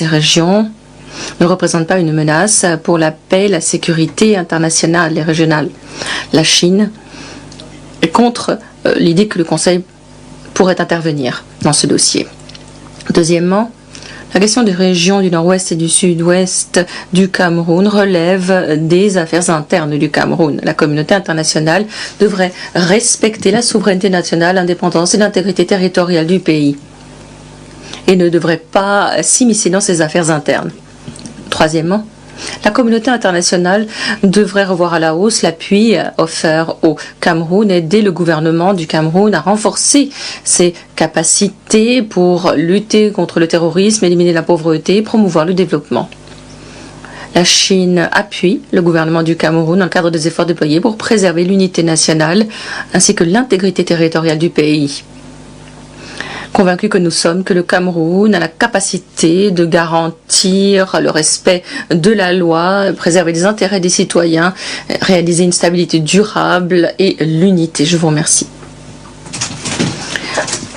ces régions ne représente pas une menace pour la paix et la sécurité internationale et régionale. La Chine est contre l'idée que le Conseil pourrait intervenir dans ce dossier. Deuxièmement, la question des régions du nord-ouest et du sud-ouest du Cameroun relève des affaires internes du Cameroun. La communauté internationale devrait respecter la souveraineté nationale, l'indépendance et l'intégrité territoriale du pays et ne devrait pas s'immiscer dans ses affaires internes. Troisièmement, la communauté internationale devrait revoir à la hausse l'appui offert au Cameroun et aider le gouvernement du Cameroun à renforcer ses capacités pour lutter contre le terrorisme, éliminer la pauvreté et promouvoir le développement. La Chine appuie le gouvernement du Cameroun dans le cadre des efforts déployés pour préserver l'unité nationale ainsi que l'intégrité territoriale du pays. Convaincus que nous sommes que le Cameroun a la capacité de garantir le respect de la loi, préserver les intérêts des citoyens, réaliser une stabilité durable et l'unité. Je vous remercie.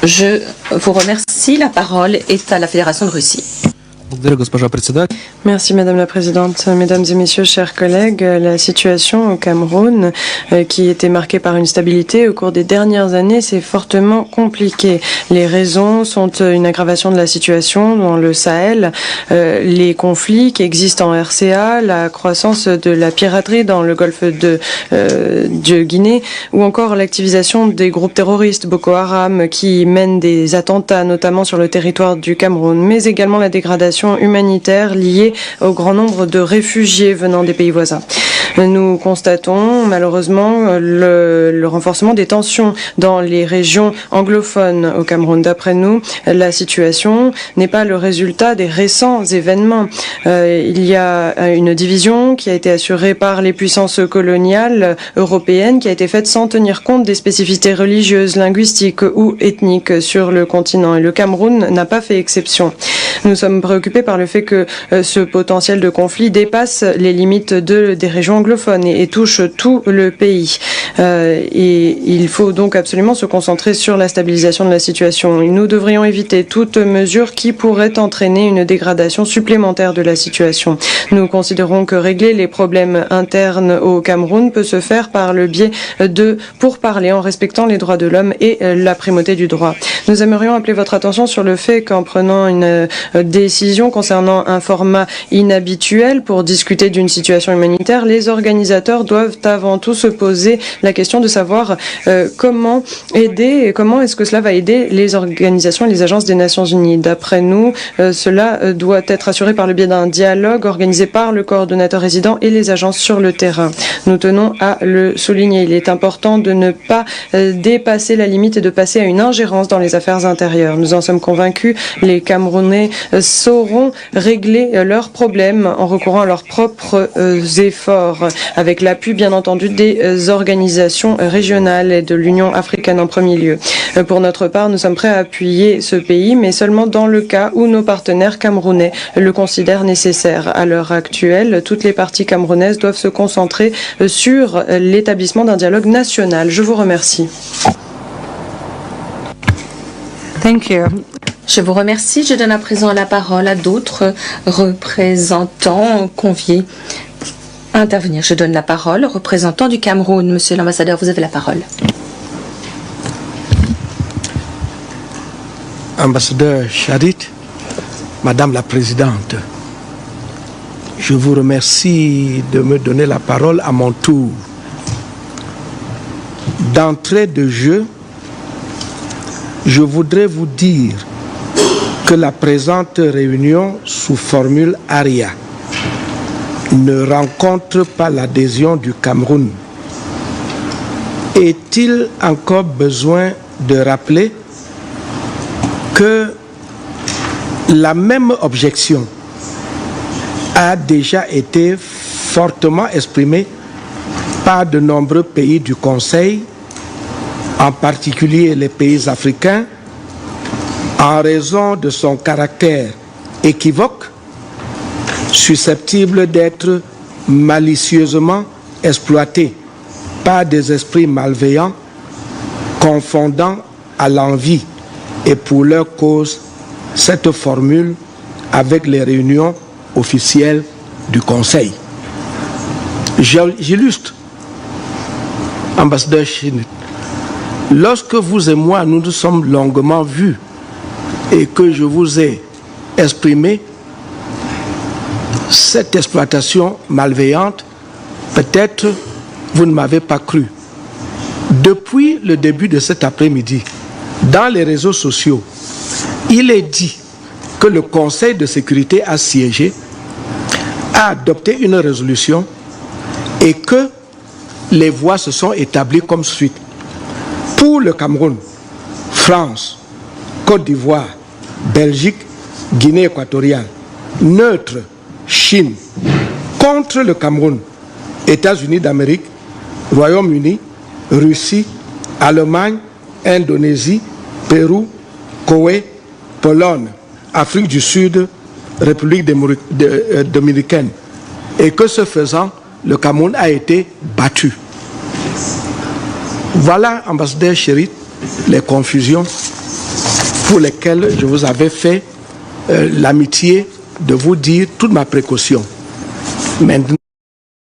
Je vous remercie. La parole est à la Fédération de Russie. Merci Madame la Présidente. Mesdames et Messieurs, chers collègues, la situation au Cameroun, qui était marquée par une stabilité au cours des dernières années, s'est fortement compliquée. Les raisons sont une aggravation de la situation dans le Sahel, les conflits qui existent en RCA, la croissance de la piraterie dans le golfe de Guinée, ou encore l'activisation des groupes terroristes Boko Haram qui mènent des attentats, notamment sur le territoire du Cameroun, mais également la dégradation humanitaire liée au grand nombre de réfugiés venant des pays voisins. Nous constatons malheureusement le renforcement des tensions dans les régions anglophones au Cameroun. D'après nous, la situation n'est pas le résultat des récents événements. Il y a une division qui a été assurée par les puissances coloniales européennes, qui a été faite sans tenir compte des spécificités religieuses, linguistiques ou ethniques sur le continent. Et le Cameroun n'a pas fait exception. Nous sommes préoccupés par le fait que ce potentiel de conflit dépasse les limites des régions anglophones et touche tout le pays. Et il faut donc absolument se concentrer sur la stabilisation de la situation. Nous devrions éviter toute mesure qui pourrait entraîner une dégradation supplémentaire de la situation. Nous considérons que régler les problèmes internes au Cameroun peut se faire par le biais de pourparlers en respectant les droits de l'homme et la primauté du droit. Nous aimerions appeler votre attention sur le fait qu'en prenant une décision concernant un format inhabituel pour discuter d'une situation humanitaire, les organisateurs doivent avant tout se poser la question de savoir comment aider et comment est-ce que cela va aider les organisations et les agences des Nations Unies. D'après nous, cela doit être assuré par le biais d'un dialogue organisé par le coordonnateur résident et les agences sur le terrain. Nous tenons à le souligner. Il est important de ne pas dépasser la limite et de passer à une ingérence dans les affaires intérieures. Nous en sommes convaincus. Les Camerounais sauront régler leurs problèmes en recourant à leurs propres efforts, avec l'appui bien entendu des organisations régionales et de l'Union africaine en premier lieu. Pour notre part, nous sommes prêts à appuyer ce pays, mais seulement dans le cas où nos partenaires camerounais le considèrent nécessaire. À l'heure actuelle, toutes les parties camerounaises doivent se concentrer sur l'établissement d'un dialogue national. Je vous remercie. Thank you. Je vous remercie. Je donne à présent la parole à d'autres représentants conviés à intervenir. Je donne la parole au représentant du Cameroun. Monsieur l'ambassadeur, vous avez la parole. Ambassadeur Charit, Madame la Présidente, je vous remercie de me donner la parole à mon tour. D'entrée de jeu, je voudrais vous dire que la présente réunion sous formule ARIA ne rencontre pas l'adhésion du Cameroun. Est-il encore besoin de rappeler que la même objection a déjà été fortement exprimée par de nombreux pays du Conseil, en particulier les pays africains, en raison de son caractère équivoque, susceptible d'être malicieusement exploité par des esprits malveillants, confondant à l'envie et pour leur cause cette formule avec les réunions officielles du Conseil. J'illustre, ambassadeur Shinit. Lorsque vous et moi, nous nous sommes longuement vus et que je vous ai exprimé cette exploitation malveillante, peut-être vous ne m'avez pas cru. Depuis le début de cet après-midi, dans les réseaux sociaux, il est dit que le Conseil de sécurité a siégé, a adopté une résolution et que les voix se sont établies comme suit. Pour le Cameroun, France, Côte d'Ivoire, Belgique, Guinée équatoriale, neutre, Chine. Contre le Cameroun, États-Unis d'Amérique, Royaume-Uni, Russie, Allemagne, Indonésie, Pérou, Koweït, Pologne, Afrique du Sud, République dominicaine. Et que ce faisant, le Cameroun a été battu. Voilà, ambassadeur Chérit, les confusions pour lesquelles je vous avais fait l'amitié de vous dire toute ma précaution. Maintenant,